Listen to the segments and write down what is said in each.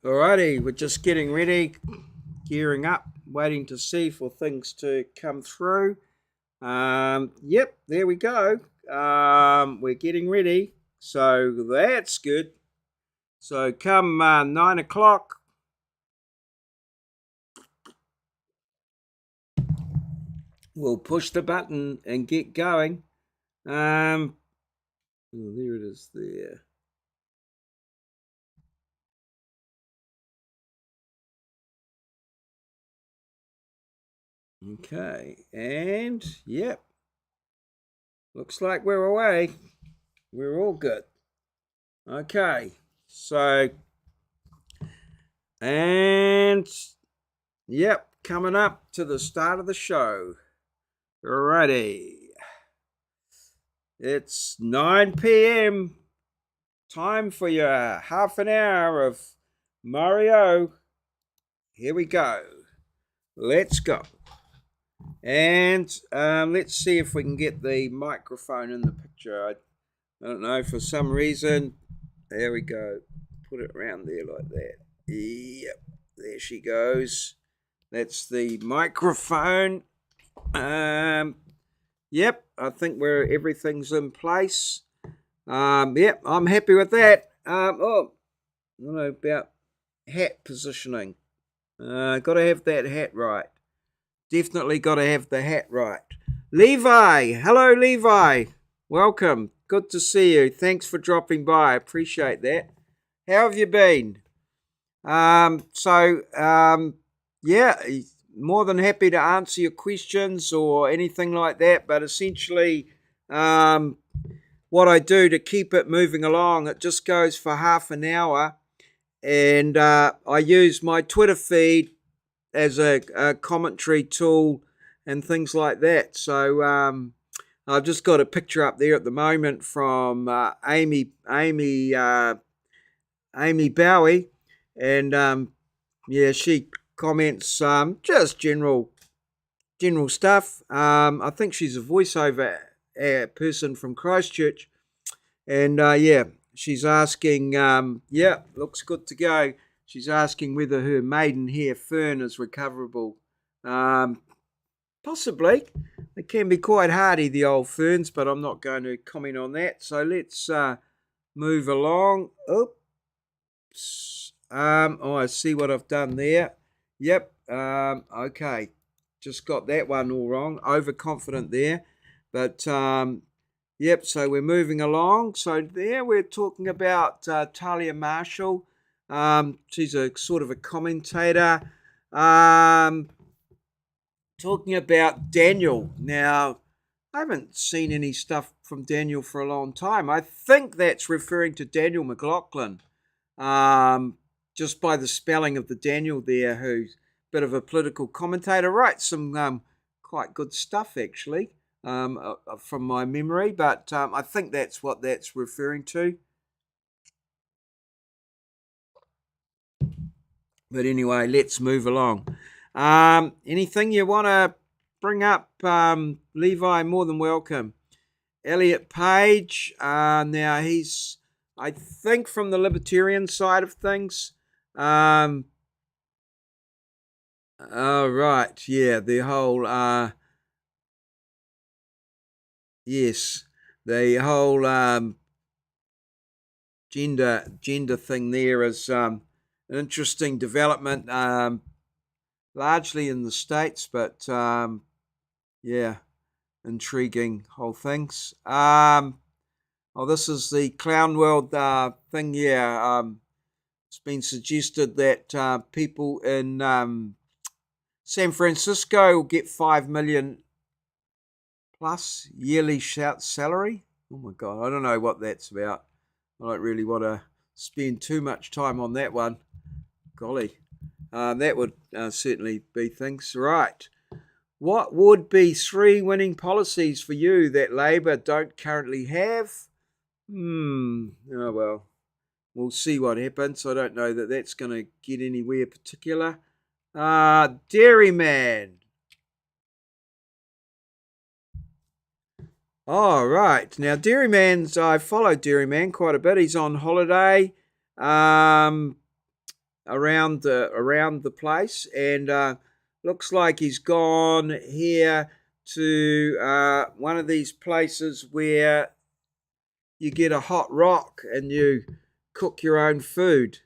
Alrighty, we're just getting ready, gearing up, waiting to see for things to come through. Yep, there we go. We're getting ready, so that's good. So come 9 o'clock, we'll push the button and get going. There it is there. Okay, and yep, looks like we're away. We're all good. Okay, so and yep, coming up to the start of the show. Alrighty. It's 9 p.m. Time for your half an hour of maurieo. Here we go. Let's go. And let's see if we can get the microphone in the picture. I don't know, for some reason. There we go. Put it around there like that. Yep. There she goes. That's the microphone. Yep, I think everything's in place. Yep, I'm happy with that. I don't know about hat positioning. Got to have that hat right. Definitely got to have the hat right. Levi, hello Levi. Welcome. Good to see you. Thanks for dropping by. I appreciate that. How have you been? Yeah, more than happy to answer your questions or anything like that. But essentially, what I do to keep it moving along, it just goes for half an hour. And I use my Twitter feed as a commentary tool and things like that. So I've just got a picture up there at the moment from Amy Bowie, and yeah, she comments just general stuff. I think she's a voiceover person from Christchurch, and yeah, she's asking. Yeah, looks good to go. She's asking whether her maidenhair fern is recoverable. Possibly. They can be quite hardy, the old ferns, but I'm not going to comment on that. So let's move along. Oops. Oh, I see what I've done there. Yep. Okay. Just got that one all wrong. Overconfident there. But yep, so we're moving along. So there we're talking about Talia Marshall. She's a sort of a commentator. Talking about Daniel. Now, I haven't seen any stuff from Daniel for a long time. I think that's referring to Daniel McLaughlin. Just by the spelling of the Daniel there, who's a bit of a political commentator, writes some quite good stuff actually, from my memory. But I think that's what that's referring to. But anyway, let's move along. Anything you want to bring up, Levi? More than welcome. Elliot Page. Now he's, I think, from the libertarian side of things. Oh right, yeah, the whole yes, the whole gender thing there is an interesting development, largely in the States, but yeah, intriguing whole things. Oh, this is the Clown World thing. Yeah, it's been suggested that people in San Francisco will get 5 million plus yearly salary. Oh my God, I don't know what that's about. I don't really want to spend too much time on that one. Golly, that would certainly be things. Right. What would be 3 winning policies for you that Labor don't currently have? Oh well, we'll see what happens. I don't know that that's going to get anywhere particular. Dairyman. Oh, right. Now, I follow Dairyman quite a bit. He's on holiday. around the place, and looks like he's gone here to one of these places where you get a hot rock and you cook your own food.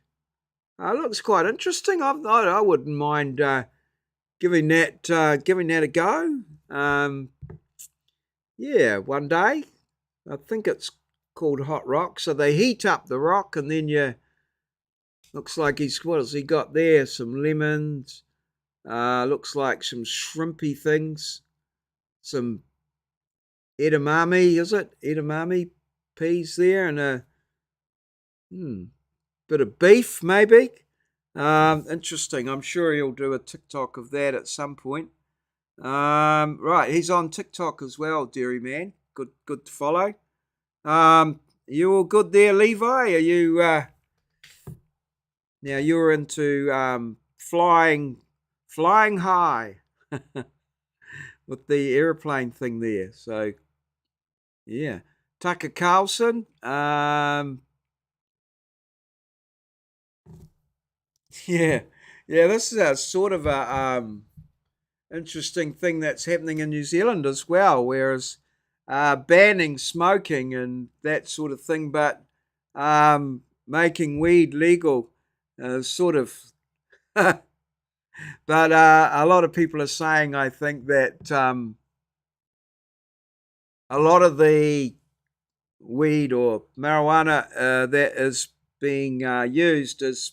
Looks quite interesting. I wouldn't mind giving that a go. Yeah, one day. I think it's called hot rock. So they heat up the rock, and then you. Looks like what has he got there? Some lemons. Looks like some shrimpy things. Some edamame, is it? Edamame peas there, and a bit of beef, maybe. Interesting. I'm sure he'll do a TikTok of that at some point. Right, he's on TikTok as well, Dairy Man. Good to follow. You all good there, Levi? Are you now you're into flying high with the airplane thing there. So yeah, Tucker Carlson. Yeah, This is a sort of a interesting thing that's happening in New Zealand as well, whereas banning smoking and that sort of thing, but making weed legal, sort of. But a lot of people are saying, I think, that a lot of the weed or marijuana that is being used is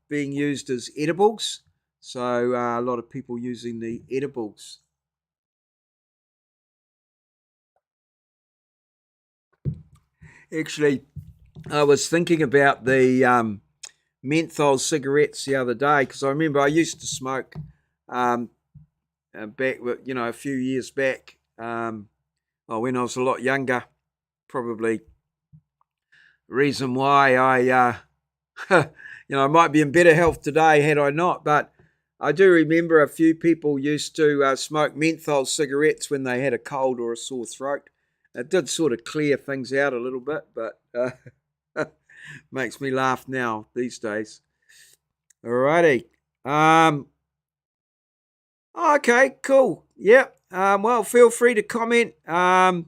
being used as edibles. So a lot of people using the edibles. Actually, I was thinking about the menthol cigarettes the other day because I remember I used to smoke back, a few years back. When I was a lot younger, probably reason why I, I might be in better health today had I not. But I do remember a few people used to smoke menthol cigarettes when they had a cold or a sore throat. It did sort of clear things out a little bit, but makes me laugh now these days. Alrighty. Okay, cool. Yep. Well, feel free to comment. I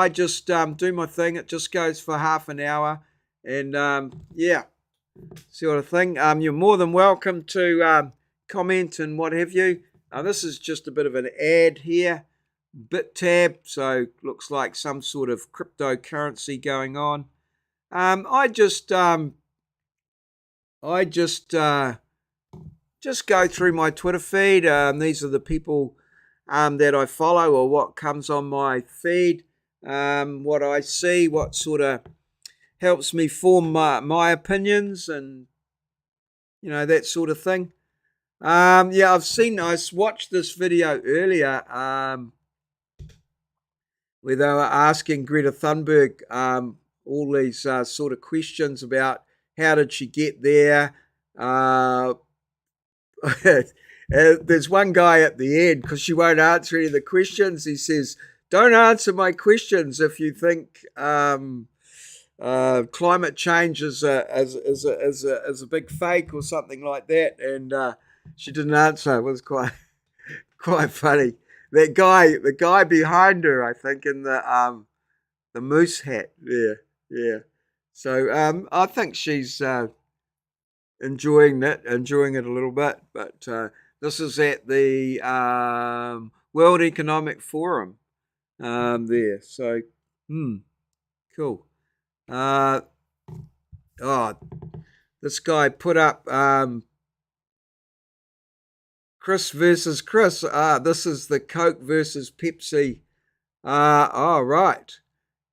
just do my thing. It just goes for half an hour, and sort of thing. You're more than welcome to comment and what have you. This is just a bit of an ad here. BitTab, so looks like some sort of cryptocurrency going on. I just go through my Twitter feed. These are the people that I follow or what comes on my feed. What I see, what sort of helps me form my opinions and that sort of thing. I watched this video earlier where they were asking Greta Thunberg all these sort of questions about how did she get there. There's one guy at the end, because she won't answer any of the questions, he says, don't answer my questions if you think climate change is a big fake or something like that. And she didn't answer. It was quite funny. The guy behind her, I think, in the moose hat. Yeah. So I think she's enjoying it a little bit. But this is at the World Economic Forum there. So, cool. This guy put up Chris versus Chris. This is the Coke versus Pepsi. Right.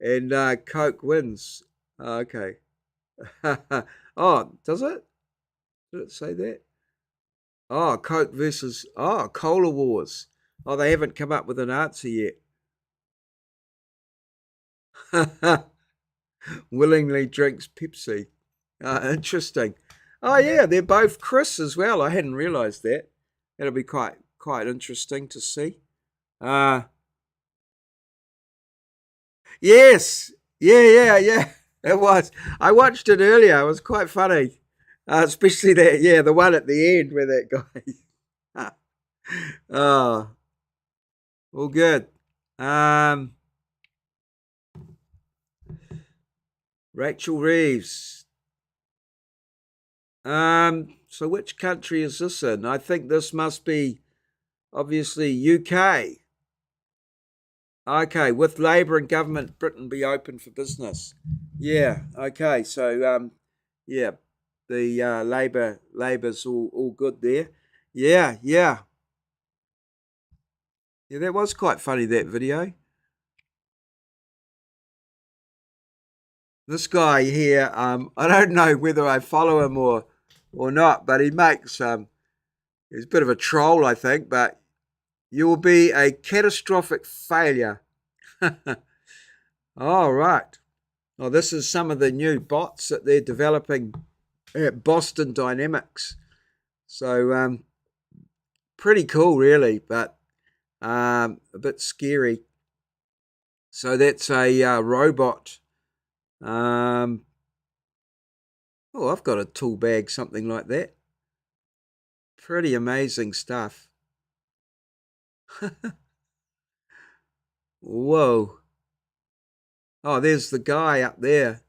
And Coke wins. Okay. Does it? Did it say that? Coke versus Cola Wars. They haven't come up with an answer yet. Willingly drinks Pepsi. Interesting. Yeah, they're both Chris as well. I hadn't realised that. That'll be quite interesting to see. Yes. Yeah. It was. I watched it earlier. It was quite funny. Especially that, yeah, the one at the end where that guy. Oh, all good. Um, Rachel Reeves. So which country is this in? I think this must be obviously UK. Okay, with Labour and government, Britain be open for business. Yeah. Okay. So yeah, the Labour's all good there. Yeah. Yeah. Yeah. That was quite funny, that video. This guy here, I don't know whether I follow him or not, but he makes he's a bit of a troll, I think. But you will be a catastrophic failure. All right. Well, this is some of the new bots that they're developing at Boston Dynamics. So pretty cool, really, but a bit scary. So that's a robot. Oh, I've got a tool bag, something like that. Pretty amazing stuff. Whoa. Oh, there's the guy up there.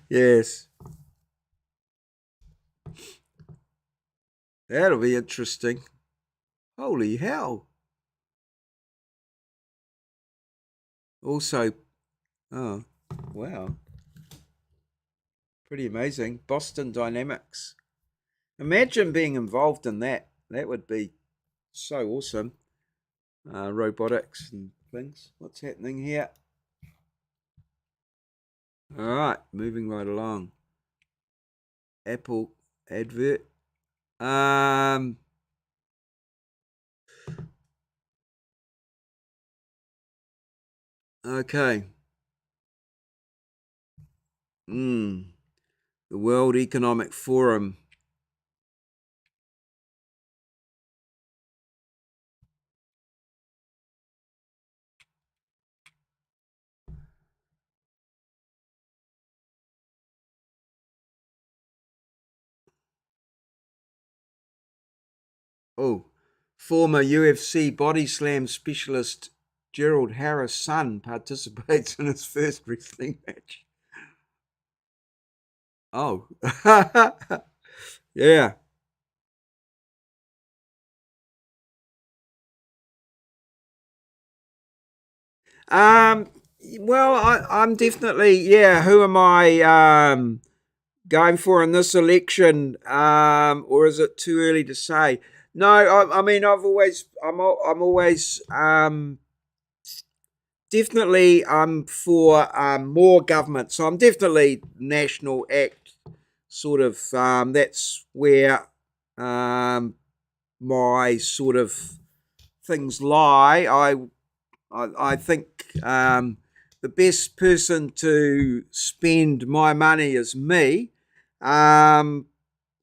Yes. That'll be interesting. Holy hell. Also, oh, wow. Pretty amazing. Boston Dynamics. Imagine being involved in that. That would be so awesome. Robotics and things. What's happening here? All right, moving right along. Apple advert. Okay. The World Economic Forum. Oh, former UFC body slam specialist Gerald Harris' son participates in his first wrestling match. Oh, yeah. Um, well, I'm definitely, yeah. Who am I going for in this election? Or is it too early to say? No, I mean, I'm always definitely for more government. So I'm definitely National Act sort of. That's where my sort of things lie. I think the best person to spend my money is me. Um,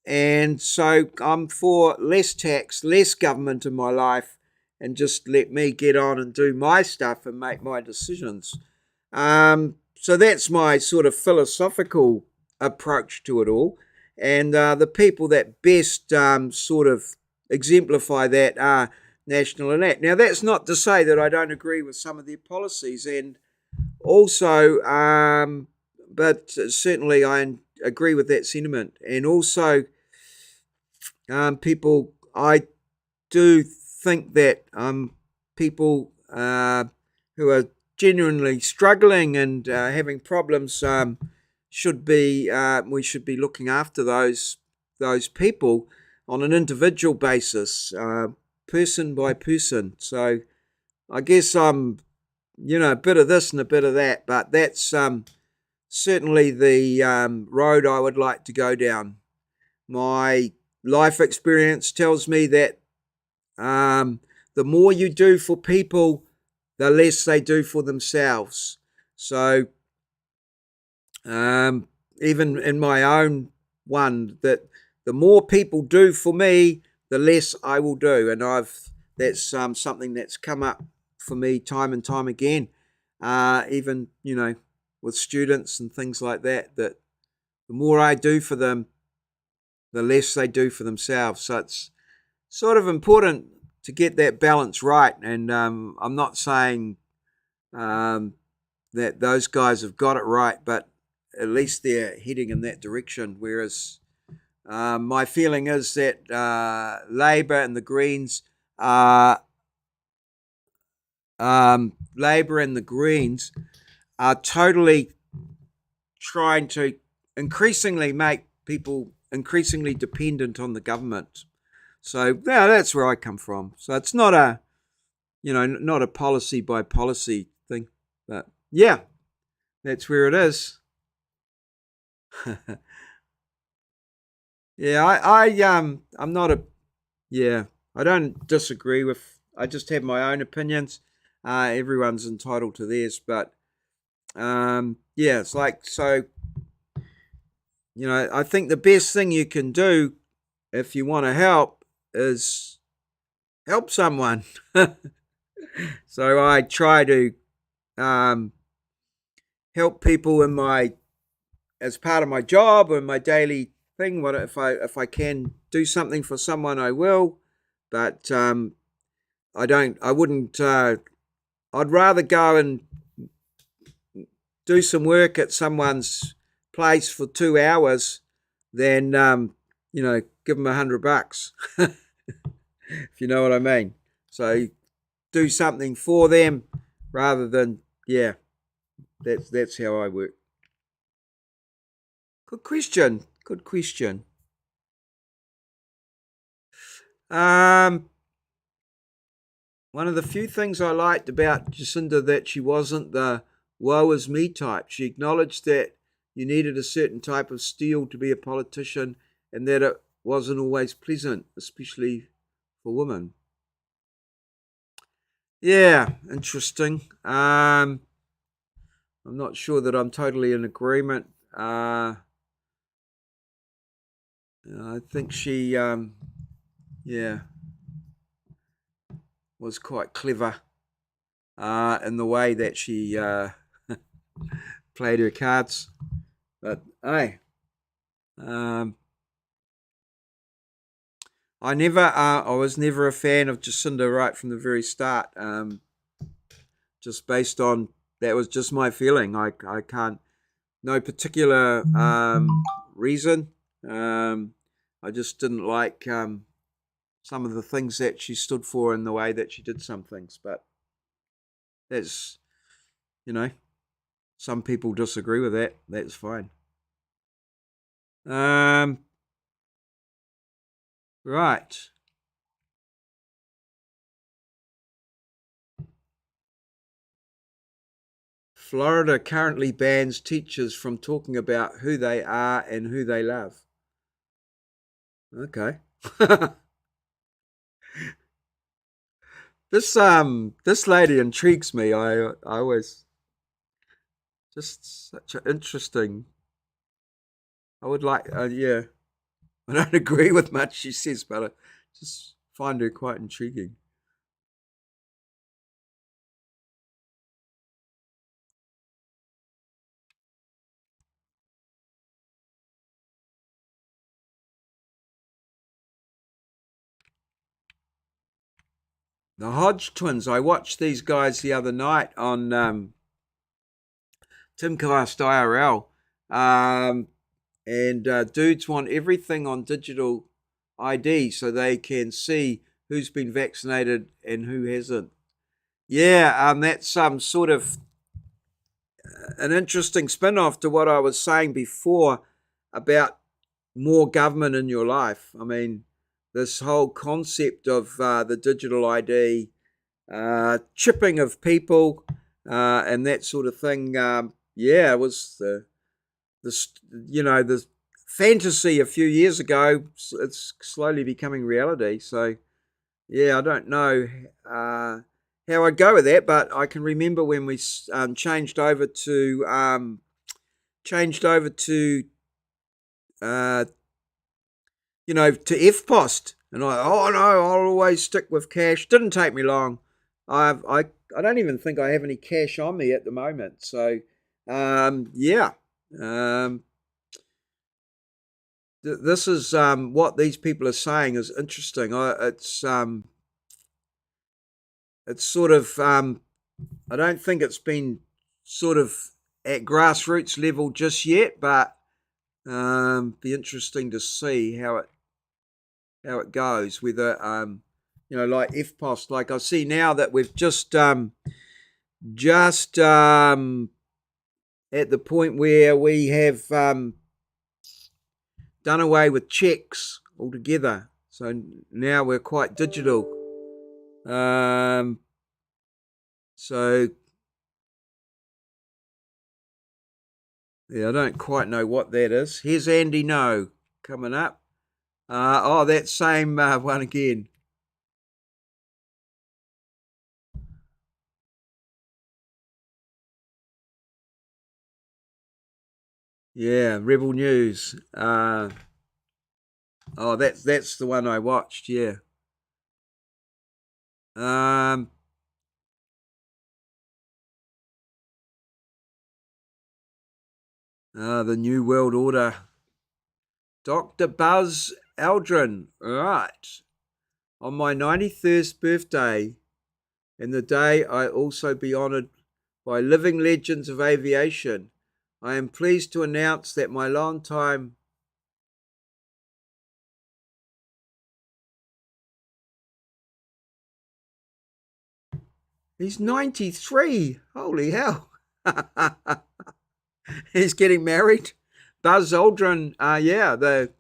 and so I'm for less tax, less government in my life, and just let me get on and do my stuff and make my decisions. So that's my sort of philosophical approach to it all. And the people that best sort of exemplify that are National and Act. Now, that's not to say that I don't agree with some of their policies, and also, but certainly I agree with that sentiment. And also, people, I do think that people who are genuinely struggling and having problems should be we should be looking after those people on an individual basis, person by person. So I guess I'm a bit of this and a bit of that, but that's certainly the road I would like to go down. My life experience tells me that the more you do for people, the less they do for themselves. So even in my own one, that the more people do for me, the less I will do, and that's something that's come up for me time and time again. Even with students and things like that, that the more I do for them, the less they do for themselves. So it's sort of important to get that balance right. And I'm not saying that those guys have got it right, but at least they're heading in that direction. Whereas my feeling is that Labor and the Greens are Labor and the Greens are totally trying to increasingly make people increasingly dependent on the government. So yeah, that's where I come from. So it's not a, not a policy by policy thing, but yeah, that's where it is. Yeah, I'm not a, yeah, I don't disagree with. I just have my own opinions. Everyone's entitled to theirs, but yeah, it's like so. I think the best thing you can do if you want to help is help someone. So I try to um, help people in my as part of my job or my daily thing. What if I can do something for someone, I will. But I don't. I wouldn't. I'd rather go and do some work at someone's place for 2 hours than give them $100. If you know what I mean. So do something for them rather than, yeah. That's how I work. Good question. Good question. Um, One of the few things I liked about Jacinda that she wasn't the woe is me type. She acknowledged that you needed a certain type of steel to be a politician and that it wasn't always pleasant, especially for women. Yeah, interesting. I'm not sure that I'm totally in agreement. I think she, yeah, was quite clever in the way that she played her cards. But hey, um, I was never a fan of Jacinda right from the very start. Just based on that was just my feeling. I can't no particular reason. I just didn't like some of the things that she stood for and the way that she did some things. But that's, you know, some people disagree with that. That's fine. Right. Florida currently bans teachers from talking about who they are and who they love. Okay. This lady intrigues me. I always just such an interesting. I would like yeah. I don't agree with much she says, but I just find her quite intriguing. The Hodge twins. I watched these guys the other night on Timcast IRL. And dudes want everything on digital ID so they can see who's been vaccinated and who hasn't. Yeah, that's sort of an interesting spin off to what I was saying before about more government in your life. I mean, this whole concept of the digital ID, chipping of people, and that sort of thing. Yeah, it was the fantasy a few years ago. It's slowly becoming reality. So yeah, I don't know how I'd go with that, but I can remember when we changed over to uh, to FPOST, and oh no, I'll always stick with cash. Didn't take me long. I don't even think I have any cash on me at the moment. So Yeah. Um, this is what these people are saying is interesting. It's sort of I don't think it's been sort of at grassroots level just yet, but be interesting to see how it goes. Whether like FPOS, like I see now that we've just at the point where we have done away with checks altogether. So now we're quite digital. So yeah, I don't quite know what that is. Here's Andy No coming up. That same one again. Yeah, Rebel News. That's the one I watched. Yeah. Um, the New World Order. Dr. Buzz Aldrin. Right. On my 91st birthday, and the day I also be honoured by living legends of aviation, I am pleased to announce that my long-time he's 93. Holy hell. He's getting married. Buzz Aldrin, yeah, the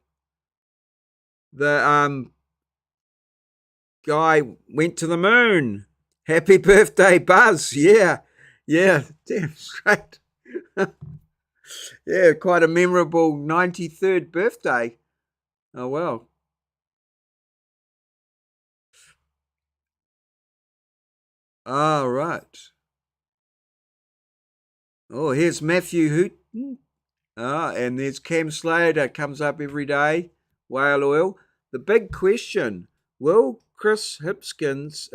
guy went to the moon. Happy birthday, Buzz. Yeah. Yeah. Damn straight. Yeah, quite a memorable 93rd birthday. Oh well. All right. Oh, here's Matthew Hooton. And there's Cam Slater, comes up every day. Whale oil. The big question: will Chris Hipkins,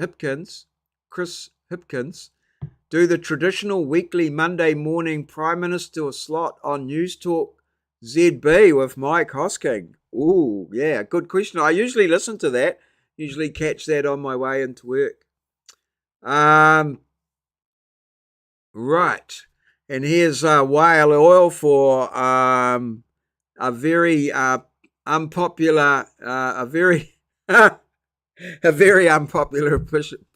do the traditional weekly Monday morning Prime Minister slot on News Talk ZB with Mike Hosking? Ooh, yeah, good question. I usually listen to that. Usually catch that on my way into work. Um, right. And here's whale oil for a very unpopular, a very a very unpopular position.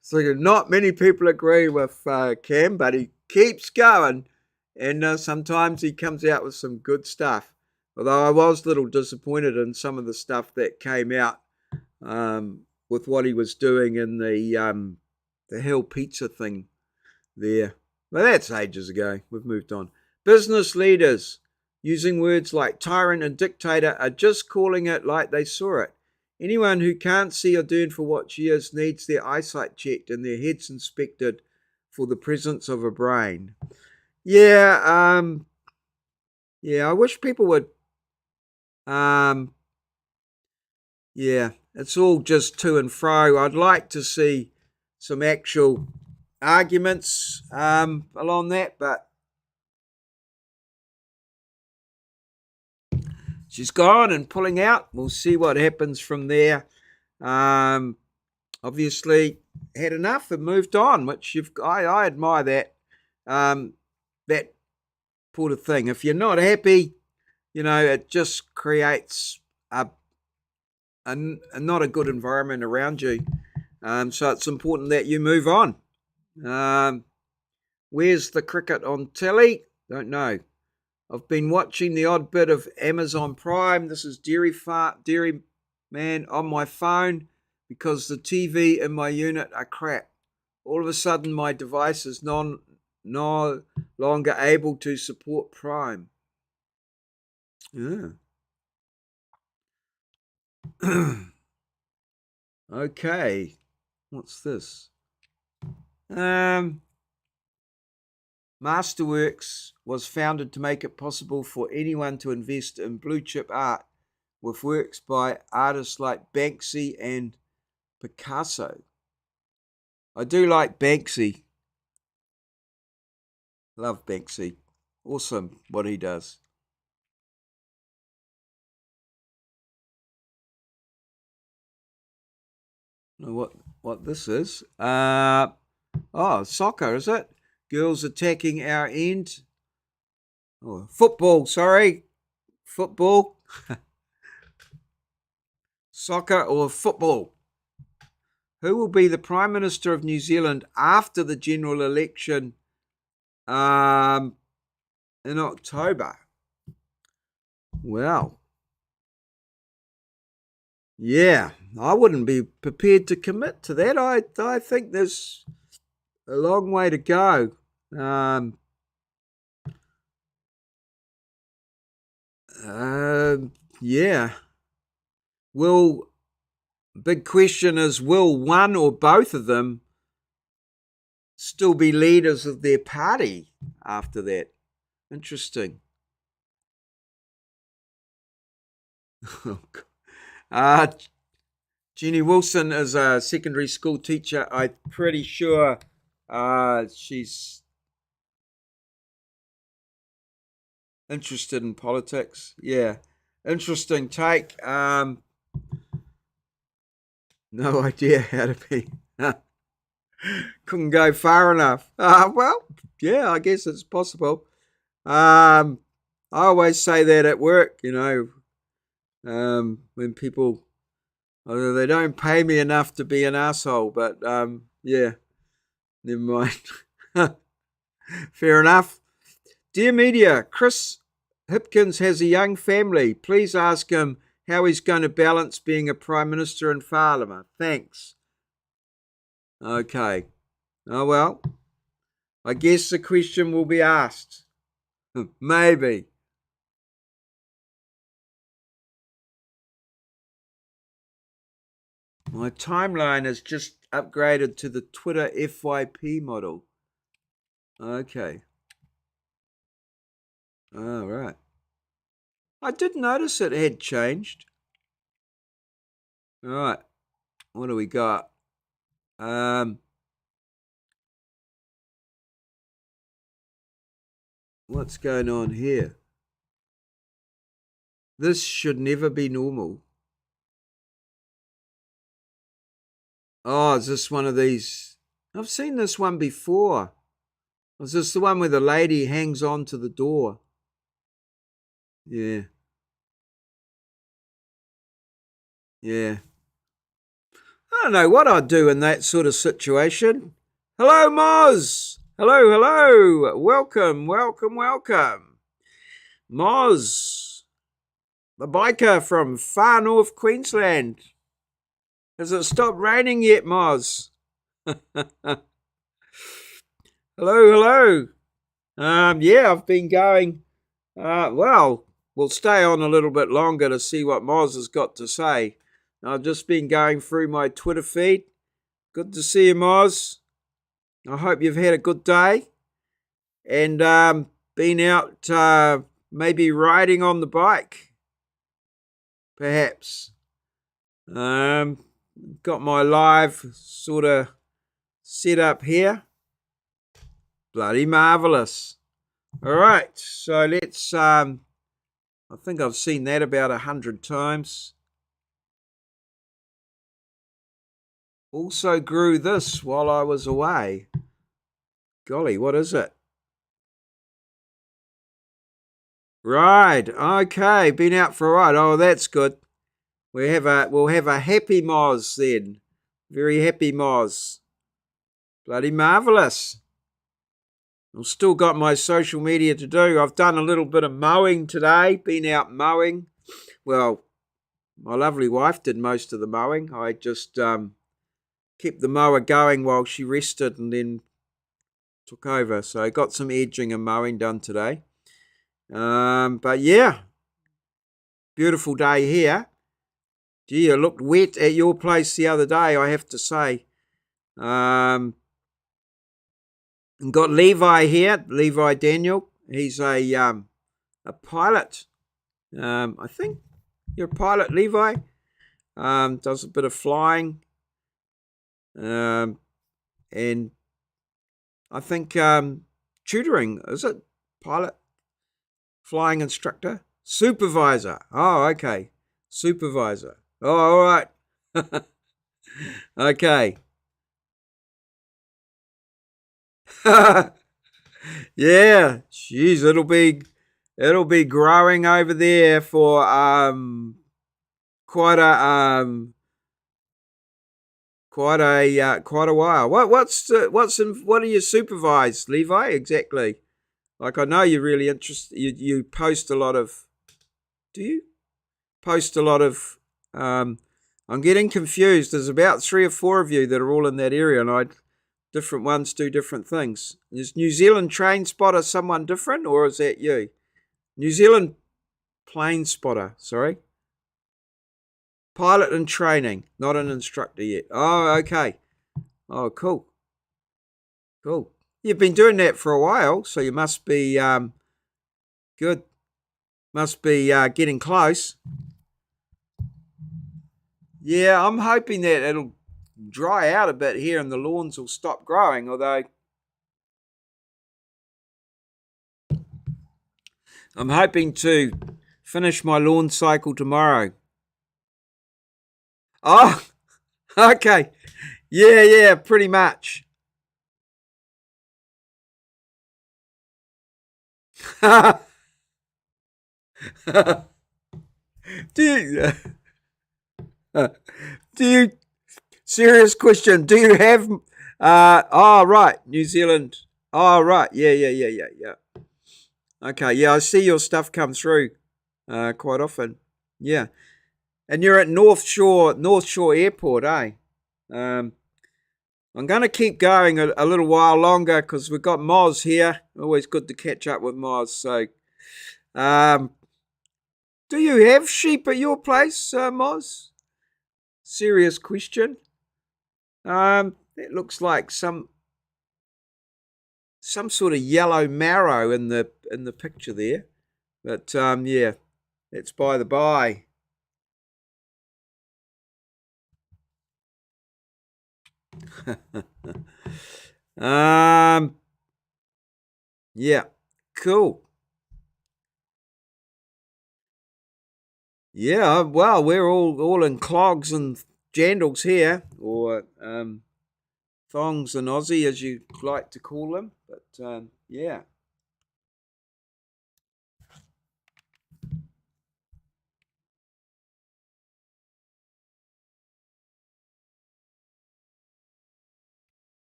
So not many people agree with Cam, but he keeps going, and sometimes he comes out with some good stuff. Although I was a little disappointed in some of the stuff that came out with what he was doing in the Hell Pizza thing there. Well, that's ages ago. We've moved on. Business leaders using words like tyrant and dictator are just calling it like they saw it. Anyone who can't see or do for what she is needs their eyesight checked and their heads inspected for the presence of a brain. Yeah, I wish people would. Um, yeah, it's all just to and fro. I'd like to see some actual arguments along that, but she's gone and pulling out. We'll see what happens from there. Um, Obviously, had enough and moved on, which I admire that that sort of thing. If you're not happy, it just creates a not a good environment around you. So it's important that you move on. Um, where's the cricket on telly? Don't know. I've been watching the odd bit of Amazon Prime. This is Dairy Man on my phone because the TV in my unit are crap. All of a sudden, my device is no longer able to support Prime. Yeah. Okay. What's this? Masterworks was founded to make it possible for anyone to invest in blue chip art with works by artists like Banksy and Picasso. I do like Banksy. Love Banksy. Awesome what he does. Know what this is? Soccer, is it? Girls attacking our end. Oh, football, sorry. Football. Soccer or football? Who will be the Prime Minister of New Zealand after the general election in October? Well, yeah, I wouldn't be prepared to commit to that. I think there's a long way to go. Yeah. Will Big question is, will one or both of them still be leaders of their party after that? Interesting. uh, Jenny Wilson is a secondary school teacher. I'm pretty sure she's interested in politics. Yeah. Interesting take. No idea how to be. Couldn't go far enough. Well, yeah, I guess it's possible. I always say that at work, when people, although they don't pay me enough to be an asshole, but yeah, never mind. Fair enough. Dear media, Chris Hipkins has a young family. Please ask him how he's going to balance being a Prime Minister and Parliament. Thanks. Okay. Oh, well, I guess the question will be asked. Maybe. My timeline is just upgraded to the Twitter FYP model. Okay. All right. I did notice it had changed. All right. What do we got? What's going on here? This should never be normal. Oh, is this one of these? I've seen this one before. Is this the one where the lady hangs on to the door? Yeah. Yeah. I don't know what I'd do in that sort of situation. Hello, Moz. Hello, hello. Welcome, welcome, welcome. Moz, the biker from far north Queensland. Has it stopped raining yet, Moz? Hello, hello. Yeah, I've been going. Well, we'll stay on a little bit longer to see what Moz has got to say. I've just been going through my Twitter feed. Good to see you, Moz. I hope you've had a good day and been out maybe riding on the bike, perhaps. Got my live sort of set up here. Bloody marvellous. All right, so let's, I think I've seen that about 100 times. Also grew this while I was away. Golly, what is it? Right, okay, been out for a ride. Oh, that's good. We'll have a happy Moz then. Very happy Moz. Bloody marvellous. I've still got my social media to do. I've done a little bit of mowing today, been out mowing. Well, my lovely wife did most of the mowing. I just kept the mower going while she rested and then took over. So I got some edging and mowing done today. But yeah, beautiful day here. Gee, it looked wet at your place the other day, I have to say. Got Levi here, Levi Daniel. He's a pilot. I think you're a pilot, Levi. Does a bit of flying. And I think tutoring, is it? Pilot, flying instructor, supervisor. Oh, okay. Supervisor. Oh, all right. Okay. Yeah. Jeez, it'll be growing over there for quite a quite a while. What do you supervise, Levi? Exactly. Like I know you're really interested. You post a lot of. Do you post a lot of? Um, I'm getting confused. There's about 3 or 4 of you that are all in that area, and different ones do different things. Is New Zealand train spotter someone different, or is that you? New Zealand plane spotter. Sorry, pilot in training, not an instructor yet. Oh, okay. Oh, cool, cool. You've been doing that for a while, so you must be good. Must be getting close. Yeah, I'm hoping that it'll dry out a bit here and the lawns will stop growing, although I'm hoping to finish my lawn cycle tomorrow. Oh, okay. Yeah, pretty much. do you, do you, serious question, do you have, oh, right, New Zealand. Oh, right. Yeah. Okay, yeah, I see your stuff come through quite often. Yeah. And you're at North Shore Airport, eh? Um, I'm going to keep going a little while longer because we've got Moz here. Always good to catch up with Moz. So, um, do you have sheep at your place, Moz? Serious question. It looks like some sort of yellow marrow in the picture there, but yeah, it's by the by. um, yeah, cool. Yeah, well, we're all in clogs and jandals here, or thongs and Aussie, as you like to call them. But yeah.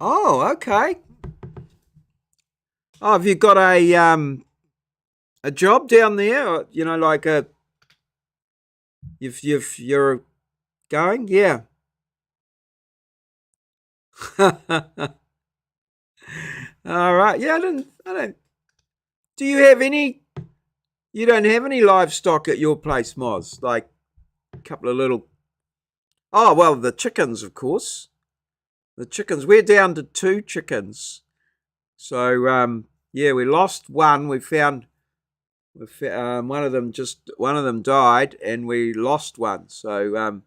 Oh, okay. Oh, have you got a job down there? Or, like you're going? Yeah. All right. Yeah, I don't. Do you have any? You don't have any livestock at your place, Moz? Like a couple of little. Oh well, the chickens, of course. The chickens. We're down to 2 chickens. So yeah, we lost one. One of them died, and we lost one. So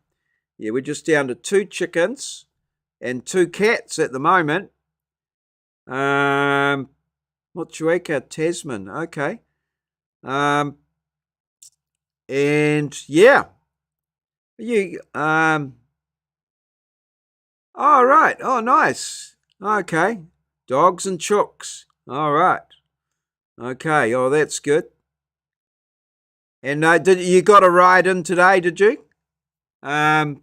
yeah, we're just down to 2 chickens and 2 cats at the moment. Motueka, Tasman. Okay. And yeah, you. Oh right. Oh nice. Okay. Dogs and chooks. All right. Okay. Oh, that's good. And did you got a ride in today? Did you? Um,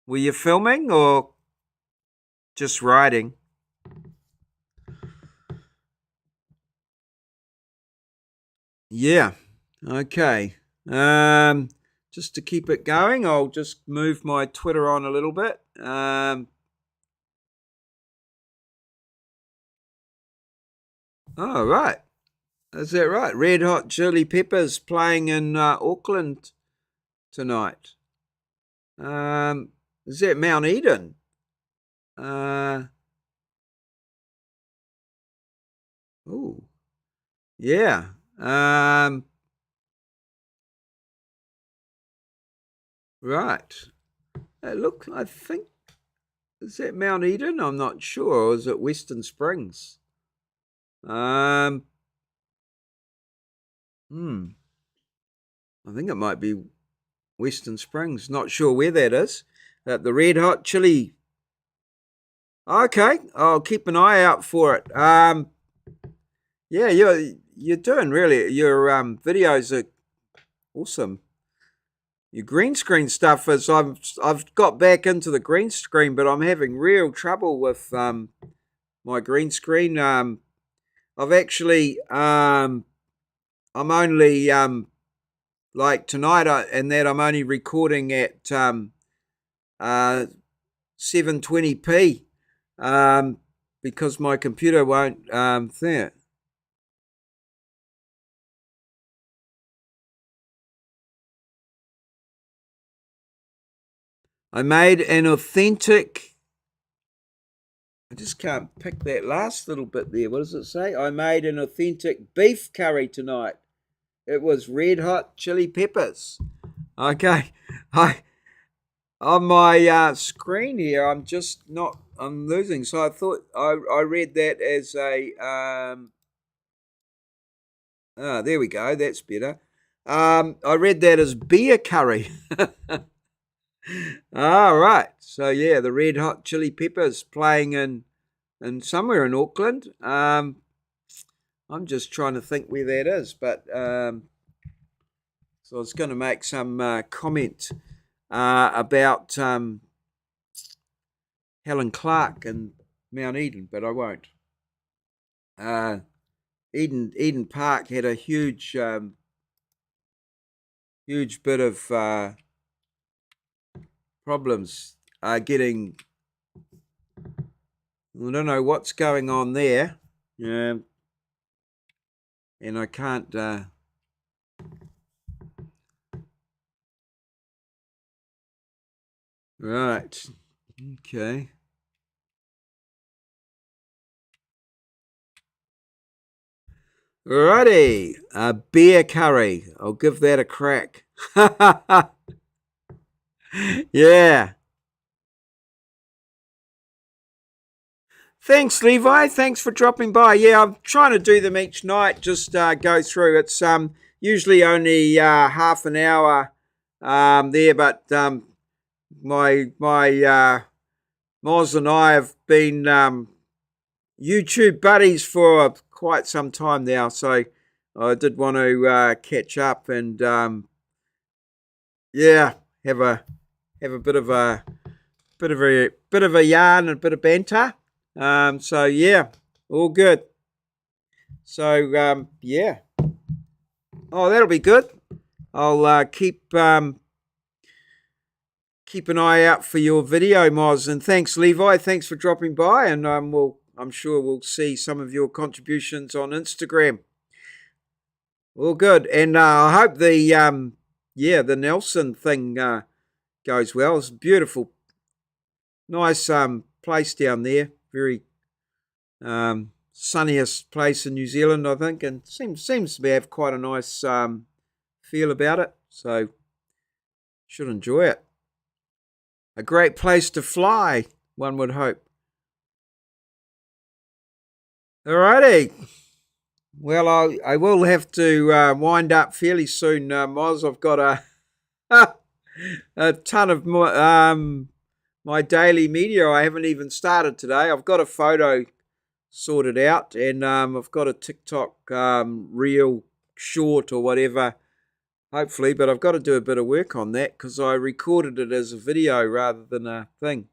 were you filming or just riding? Yeah. Okay. Just to keep it going, I'll just move my Twitter on a little bit. Oh, right. Is that right? Red Hot Chili Peppers playing in Auckland tonight. Is that Mount Eden? Uh, oh, yeah. Right. I think, is that Mount Eden? I'm not sure. Or is it Western Springs? I think it might be Western Springs. Not sure where that is. The Red Hot Chili. Okay, I'll keep an eye out for it. Yeah, you're doing really. Your videos are awesome. Your green screen stuff is. I've got back into the green screen, but I'm having real trouble with my green screen. I've actually I'm only like tonight, and that I'm only recording at 720p because my computer won't think it. I made an authentic. I just can't pick that last little bit there. What does it say? I made an authentic beef curry tonight. It was red hot chili peppers. Okay, I on my screen here, I'm just not. I'm losing. So I thought I read that as a. There we go. That's better. I read that as beer curry. All right. So yeah, the red hot chili peppers playing in somewhere in Auckland. I'm just trying to think where that is, but so I was going to make some comment about Helen Clark and Mount Eden, but I won't. Eden Park had a huge huge bit of problems getting. I don't know what's going on there. And I can't. Right. Okay. Righty. Beer curry. I'll give that a crack. Yeah. Thanks, Levi. Thanks for dropping by. Yeah, I'm trying to do them each night. Just go through. It's usually only half an hour there, but my Moz and I have been YouTube buddies for quite some time now, so I did want to catch up and yeah, have a bit of a yarn and a bit of banter. So yeah, all good. So yeah. Oh, that'll be good. I'll keep an eye out for your video, Moz. And thanks, Levi. Thanks for dropping by. And I'm sure we'll see some of your contributions on Instagram. All good. And I hope the the Nelson thing goes well. It's a beautiful, nice place down there. Very sunniest place in New Zealand, I think, and seems to have quite a nice feel about it. So should enjoy it. A great place to fly, one would hope. Alrighty. Well, I will have to wind up fairly soon, Moz. I've got a ton of my daily media. I haven't even started today. I've got a photo sorted out, and I've got a TikTok reel short or whatever, hopefully. But I've got to do a bit of work on that because I recorded it as a video rather than a thing.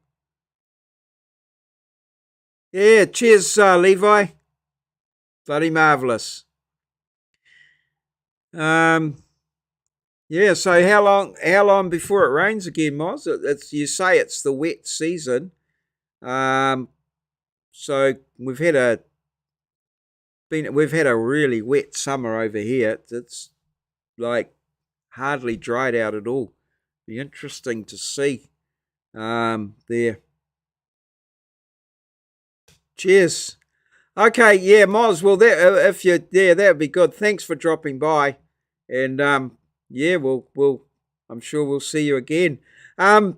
Yeah, cheers, Levi. Bloody marvelous. Yeah. So how long before it rains again, Moz? It's you say it's the wet season. So we've had a really wet summer over here. It's like hardly dried out at all. Be interesting to see. There. Cheers. Okay, yeah, Moz. Well, if you're there, that would be good. Thanks for dropping by, and yeah, we'll. I'm sure we'll see you again. I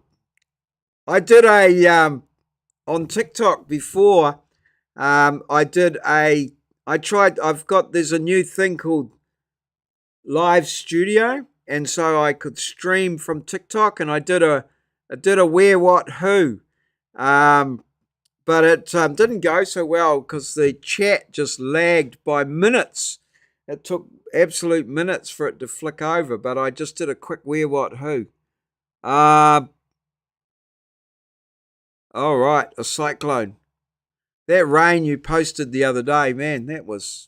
did a on TikTok before. I there's a new thing called Live Studio, and so I could stream from TikTok, and I did a where, what, who. But it didn't go so well because the chat just lagged by minutes. It took absolute minutes for it to flick over, but I just did a quick where, what, who. All right, a cyclone. That rain you posted the other day, man, that was...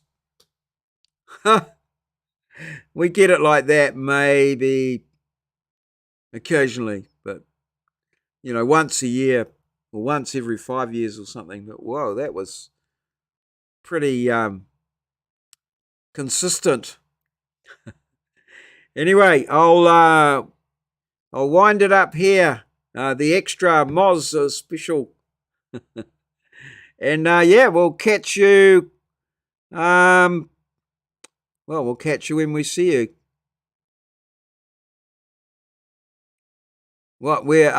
we get it like that maybe occasionally, but, once a year or once every 5 years or something. But whoa, that was pretty consistent. Anyway, I'll wind it up here. The extra Moz special. And we'll catch you. We'll catch you when we see you. What we're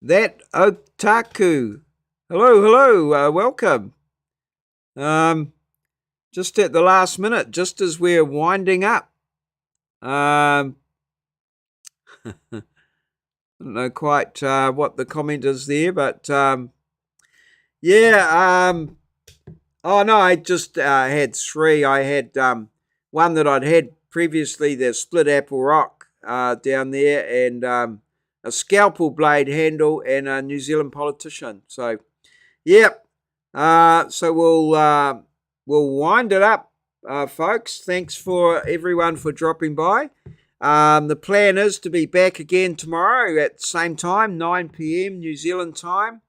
that otaku. Hello, welcome. Just at the last minute, just as we're winding up. I don't know quite what the comment is there, but oh no, I just had three. I had one that I'd had previously, the split apple rock down there, and a scalpel blade handle, and a New Zealand politician. So, yep. So we'll wind it up, folks. Thanks for everyone for dropping by. The plan is to be back again tomorrow at the same time, 9 p.m. New Zealand time.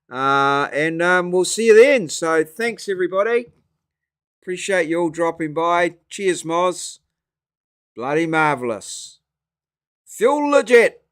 And we'll see you then. So thanks, everybody. Appreciate you all dropping by. Cheers, Moz. Bloody marvellous. Fuel legit.